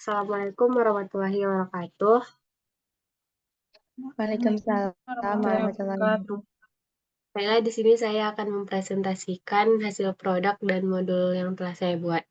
Assalamualaikum warahmatullahi wabarakatuh. Waalaikumsalam Warahmatullahi warahmatullahi wabarakatuh. Baiklah, di sini saya akan mempresentasikan hasil produk dan modul yang telah saya buat.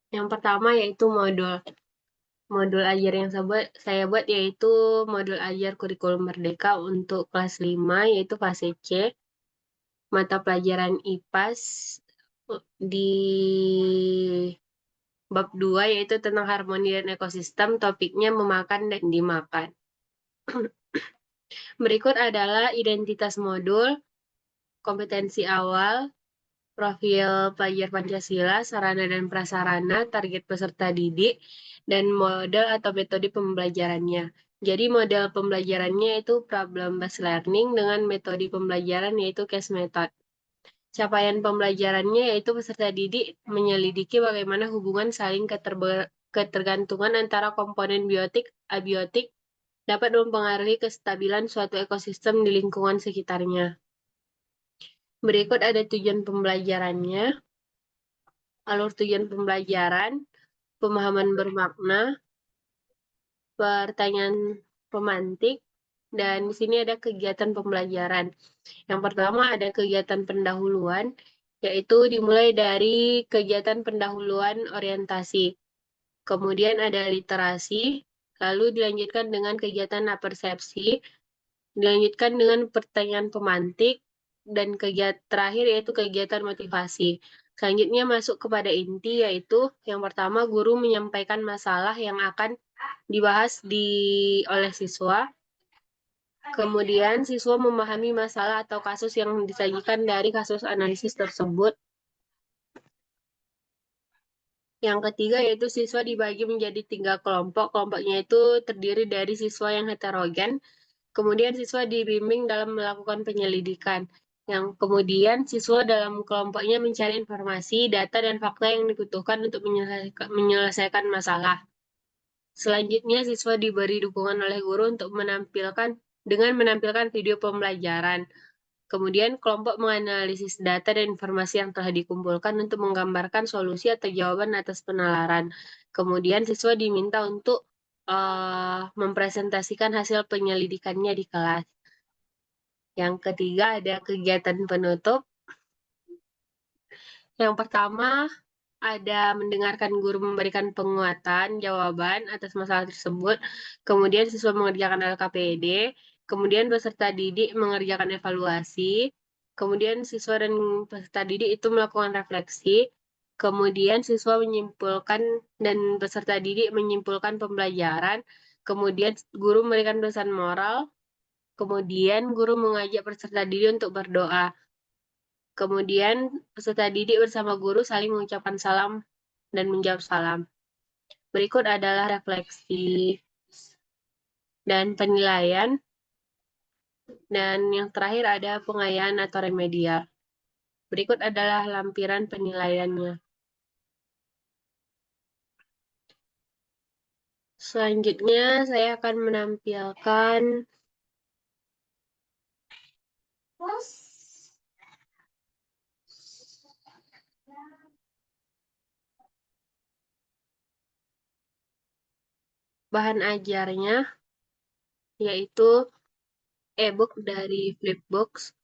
Yang pertama yaitu modul ajar yang saya buat yaitu modul ajar kurikulum merdeka untuk kelas 5 yaitu fase C, mata pelajaran IPAS di bab 2 yaitu tentang harmoni dan ekosistem, topiknya memakan dan dimakan. Berikut adalah identitas modul, kompetensi awal, profil pelajar Pancasila, sarana dan prasarana, target peserta didik, dan model atau metode pembelajarannya. Jadi model pembelajarannya itu problem based learning dengan metode pembelajaran yaitu case method. Capaian pembelajarannya yaitu peserta didik menyelidiki bagaimana hubungan saling ketergantungan antara komponen biotik, abiotik dapat mempengaruhi kestabilan suatu ekosistem di lingkungan sekitarnya. Berikut ada tujuan pembelajarannya, alur tujuan pembelajaran, pemahaman bermakna, pertanyaan pemantik, dan di sini ada kegiatan pembelajaran. Yang pertama ada kegiatan pendahuluan, yaitu dimulai dari kegiatan pendahuluan orientasi. Kemudian ada literasi, lalu dilanjutkan dengan kegiatan apersepsi, dilanjutkan dengan pertanyaan pemantik, dan kegiatan terakhir yaitu kegiatan motivasi. Selanjutnya masuk kepada inti, yaitu yang pertama guru menyampaikan masalah yang akan dibahas oleh siswa. Kemudian siswa memahami masalah atau kasus yang disajikan dari kasus analisis tersebut. Yang ketiga yaitu siswa dibagi menjadi 3 kelompok. Kelompoknya itu terdiri dari siswa yang heterogen. Kemudian siswa dibimbing dalam melakukan penyelidikan. Yang kemudian siswa dalam kelompoknya mencari informasi, data, dan fakta yang dibutuhkan untuk menyelesaikan masalah. Selanjutnya siswa diberi dukungan oleh guru untuk menampilkan video pembelajaran. Kemudian kelompok menganalisis data dan informasi yang telah dikumpulkan untuk menggambarkan solusi atau jawaban atas penalaran. Kemudian siswa diminta untuk mempresentasikan hasil penyelidikannya di kelas. Yang ketiga ada kegiatan penutup. Yang pertama ada mendengarkan guru memberikan penguatan jawaban atas masalah tersebut. Kemudian siswa mengerjakan LKPD. Kemudian peserta didik mengerjakan evaluasi. Kemudian siswa dan peserta didik itu melakukan refleksi. Kemudian siswa menyimpulkan dan peserta didik menyimpulkan pembelajaran. Kemudian guru memberikan pesan moral. Kemudian guru mengajak peserta didik untuk berdoa. Kemudian peserta didik bersama guru saling mengucapkan salam dan menjawab salam. Berikut adalah refleksi dan penilaian. Dan yang terakhir ada pengayaan atau remedial. Berikut adalah lampiran penilaiannya. Selanjutnya saya akan menampilkan bahan ajarnya, yaitu e-book dari Flipbooks.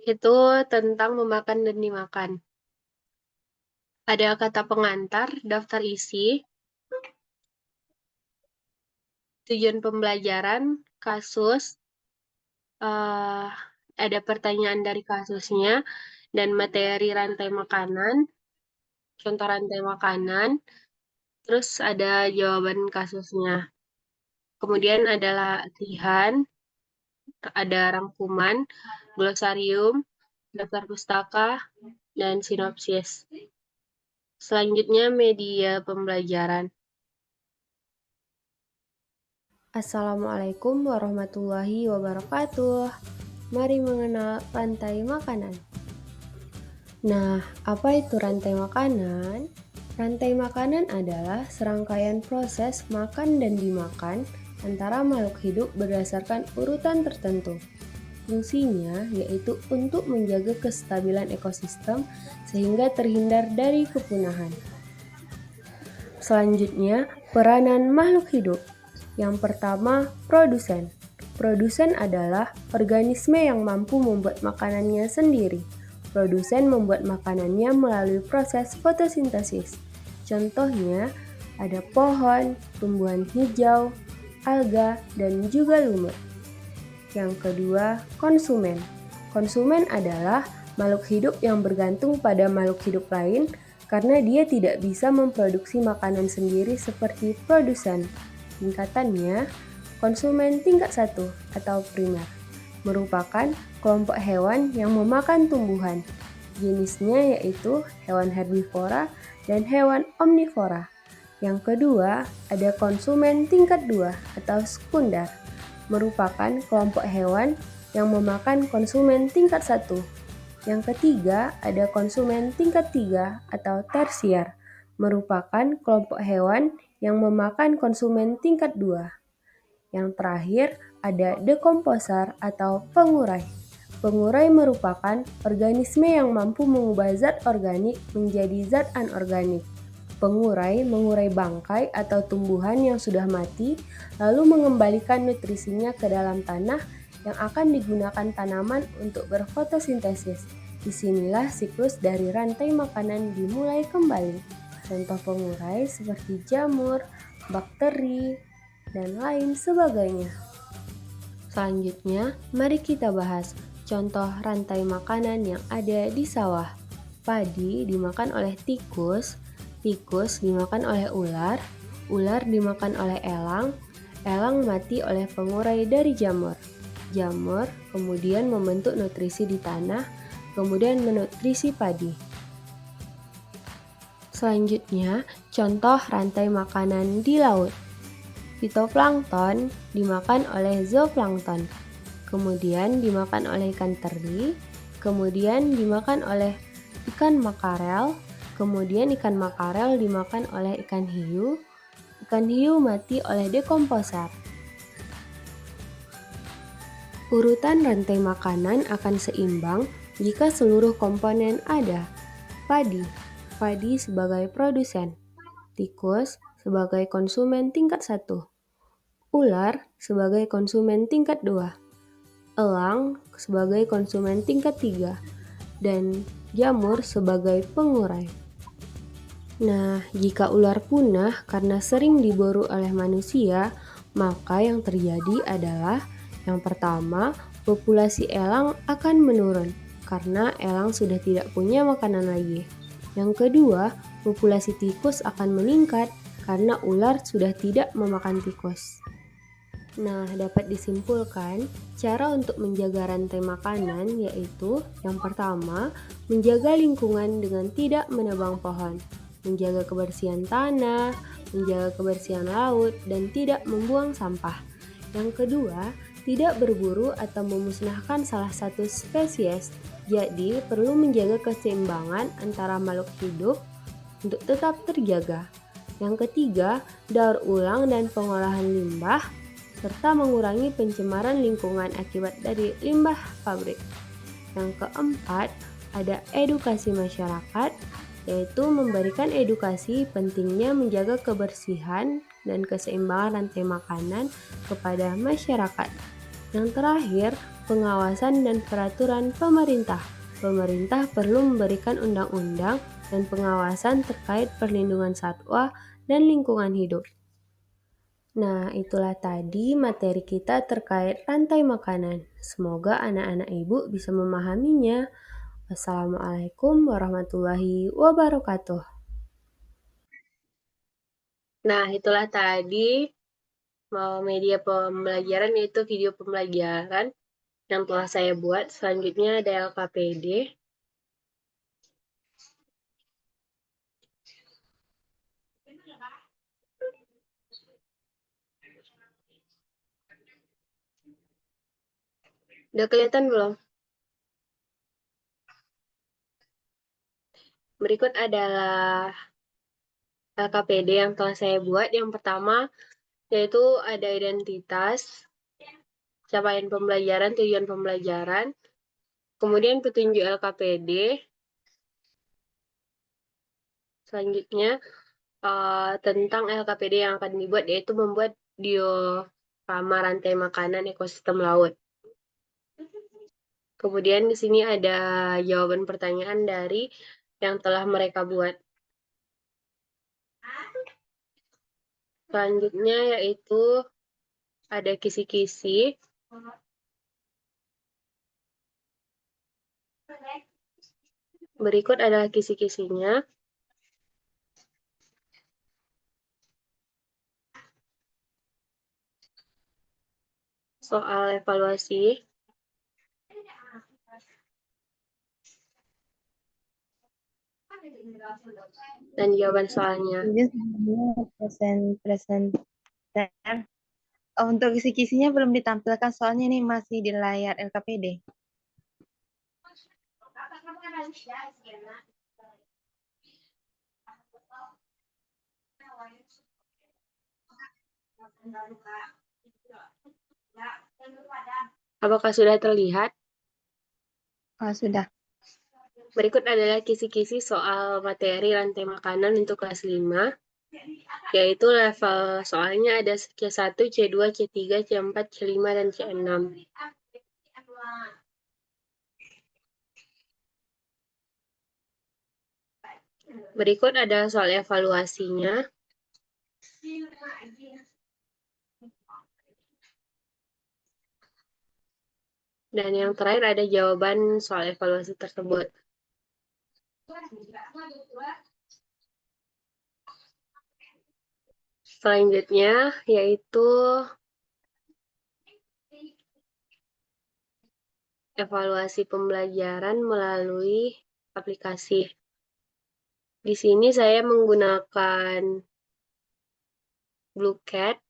Itu tentang memakan dan dimakan. Ada kata pengantar, daftar isi, tujuan pembelajaran, kasus, ada pertanyaan dari kasusnya, dan materi rantai makanan, contoh rantai makanan, terus ada jawaban kasusnya. Kemudian ada latihan, ada rangkuman, glosarium, daftar pustaka, dan sinopsis. Selanjutnya media pembelajaran. Assalamualaikum warahmatullahi wabarakatuh. Mari mengenal rantai makanan. Nah, apa itu rantai makanan? Rantai makanan adalah serangkaian proses makan dan dimakan antara makhluk hidup berdasarkan urutan tertentu. Fungsinya yaitu untuk menjaga kestabilan ekosistem sehingga terhindar dari kepunahan. Selanjutnya, peranan makhluk hidup. Yang pertama, produsen. Produsen adalah organisme yang mampu membuat makanannya sendiri. Produsen membuat makanannya melalui proses fotosintesis. Contohnya, ada pohon, tumbuhan hijau, alga, dan juga lumut. Yang kedua, konsumen. Konsumen adalah makhluk hidup yang bergantung pada makhluk hidup lain karena dia tidak bisa memproduksi makanan sendiri seperti produsen. Tingkatannya, konsumen tingkat 1 atau primer merupakan kelompok hewan yang memakan tumbuhan. Jenisnya yaitu hewan herbivora dan hewan omnivora. Yang kedua, ada konsumen tingkat 2 atau sekunder, merupakan kelompok hewan yang memakan konsumen tingkat 1. Yang ketiga, ada konsumen tingkat 3 atau tersier, merupakan kelompok hewan yang memakan konsumen tingkat 2. Yang terakhir, ada dekomposer atau pengurai. Pengurai merupakan organisme yang mampu mengubah zat organik menjadi zat anorganik. Pengurai mengurai bangkai atau tumbuhan yang sudah mati, lalu mengembalikan nutrisinya ke dalam tanah yang akan digunakan tanaman untuk berfotosintesis. Disinilah siklus dari rantai makanan dimulai kembali. Contoh pengurai seperti jamur, bakteri, dan lain sebagainya. Selanjutnya, mari kita bahas contoh rantai makanan yang ada di sawah. Padi dimakan oleh tikus, tikus dimakan oleh ular, ular dimakan oleh elang, elang mati oleh pengurai dari jamur. Jamur kemudian membentuk nutrisi di tanah, kemudian menutrisi padi. Selanjutnya, contoh rantai makanan di laut. Fitoplankton dimakan oleh zooplankton, kemudian dimakan oleh ikan teri, kemudian dimakan oleh ikan makarel, kemudian ikan makarel dimakan oleh ikan hiu mati oleh dekomposer. Urutan rantai makanan akan seimbang jika seluruh komponen ada. Padi sebagai produsen, tikus sebagai konsumen tingkat 1. Ular sebagai konsumen tingkat 2, elang sebagai konsumen tingkat 3, dan jamur sebagai pengurai. Nah, jika ular punah karena sering diburu oleh manusia, maka yang terjadi adalah yang pertama, populasi elang akan menurun karena elang sudah tidak punya makanan lagi. Yang kedua, populasi tikus akan meningkat karena ular sudah tidak memakan tikus. Nah, dapat disimpulkan, cara untuk menjaga rantai makanan yaitu yang pertama, menjaga lingkungan dengan tidak menebang pohon, menjaga kebersihan tanah, menjaga kebersihan laut, dan tidak membuang sampah. Yang kedua, tidak berburu atau memusnahkan salah satu spesies, jadi perlu menjaga keseimbangan antara makhluk hidup untuk tetap terjaga. Yang ketiga, daur ulang dan pengolahan limbah, serta mengurangi pencemaran lingkungan akibat dari limbah pabrik. Yang keempat, ada edukasi masyarakat, yaitu memberikan edukasi pentingnya menjaga kebersihan dan keseimbangan rantai makanan kepada masyarakat. Yang terakhir, pengawasan dan peraturan pemerintah. Pemerintah perlu memberikan undang-undang dan pengawasan terkait perlindungan satwa dan lingkungan hidup. Nah, itulah tadi materi kita terkait rantai makanan. Semoga anak-anak ibu bisa memahaminya. Wassalamualaikum warahmatullahi wabarakatuh. Nah, itulah tadi media pembelajaran, yaitu video pembelajaran yang telah saya buat. Selanjutnya ada LKPD. Udah kelihatan belum? Berikut adalah LKPD yang telah saya buat. Yang pertama, yaitu ada identitas, capaian pembelajaran, tujuan pembelajaran, kemudian petunjuk LKPD. Selanjutnya, tentang LKPD yang akan dibuat, yaitu membuat diorama rantai makanan ekosistem laut. Kemudian di sini ada jawaban pertanyaan dari yang telah mereka buat. Selanjutnya yaitu ada kisi-kisi. Berikut adalah kisi-kisinya. Soal evaluasi. Dan jawaban soalnya. Presenter. Untuk kisi-kisinya belum ditampilkan soalnya ini masih di layar LKPD. Apakah sudah terlihat? Sudah. Berikut adalah kisi-kisi soal materi rantai makanan untuk kelas 5, yaitu level soalnya ada C1, C2, C3, C4, C5, dan C6. Berikut adalah soal evaluasinya. Dan yang terakhir ada jawaban soal evaluasi tersebut. Selanjutnya yaitu evaluasi pembelajaran melalui aplikasi. Di sini saya menggunakan Bluecat.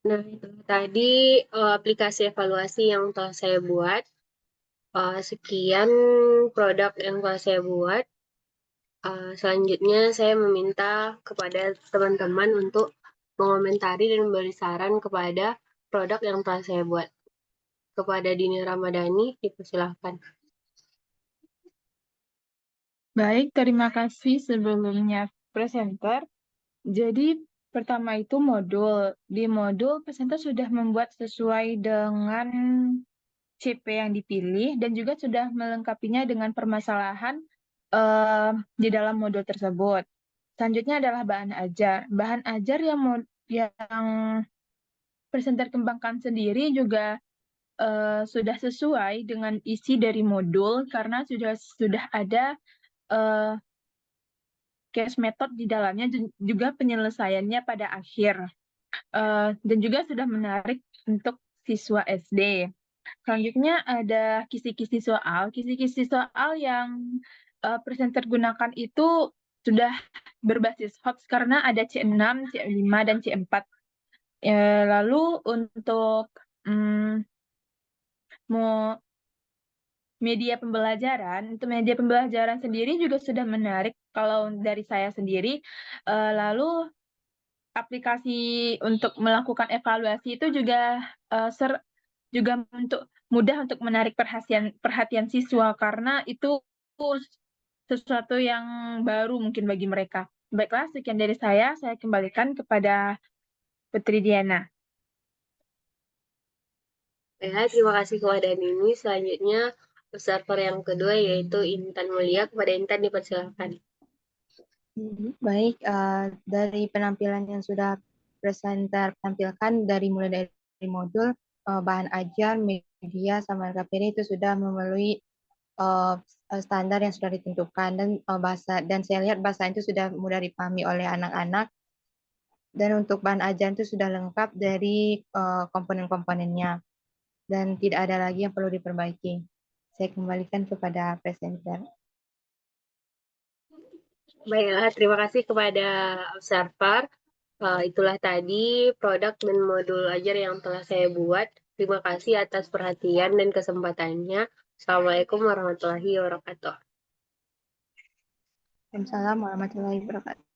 Nah, itu tadi aplikasi evaluasi yang telah saya buat. Sekian produk yang telah saya buat. Selanjutnya saya meminta kepada teman-teman untuk mengomentari dan memberi saran kepada produk yang telah saya buat. Kepada Dini Ramadhani, dipersilahkan. Baik, terima kasih sebelumnya presenter. Jadi pertama itu modul. Di modul presenter sudah membuat sesuai dengan CP yang dipilih dan juga sudah melengkapinya dengan permasalahan di dalam modul tersebut. Selanjutnya adalah bahan ajar. Bahan ajar yang presenter kembangkan sendiri juga sudah sesuai dengan isi dari modul karena sudah ada case method di dalamnya juga penyelesaiannya pada akhir dan juga sudah menarik untuk siswa SD. Selanjutnya ada kisi-kisi soal. Kisi-kisi soal yang presenter gunakan itu sudah berbasis HOTS karena ada C6, C5, dan C4. Lalu untuk media pembelajaran sendiri juga sudah menarik kalau dari saya sendiri. Lalu aplikasi untuk melakukan evaluasi itu juga mudah untuk menarik perhatian siswa karena itu sesuatu yang baru mungkin bagi mereka. Baiklah, sekian dari saya kembalikan kepada Putri Diana. Ya, terima kasih kepada Nini. Selanjutnya, observer yang kedua yaitu Intan Mulia. Kepada Intan dipersilakan. Baik, dari penampilan yang sudah presenter tampilkan mulai dari modul, bahan ajar, media, sama LKPD itu sudah memenuhi standar yang sudah ditentukan dan saya lihat bahasa itu sudah mudah dipahami oleh anak-anak. Dan untuk bahan ajar itu sudah lengkap dari komponen-komponennya dan tidak ada lagi yang perlu diperbaiki. Saya kembalikan kepada presenter. Baiklah, terima kasih kepada observer. Itulah tadi produk dan modul ajar yang telah saya buat. Terima kasih atas perhatian dan kesempatannya. Assalamualaikum warahmatullahi wabarakatuh. Waalaikumsalam warahmatullahi wabarakatuh.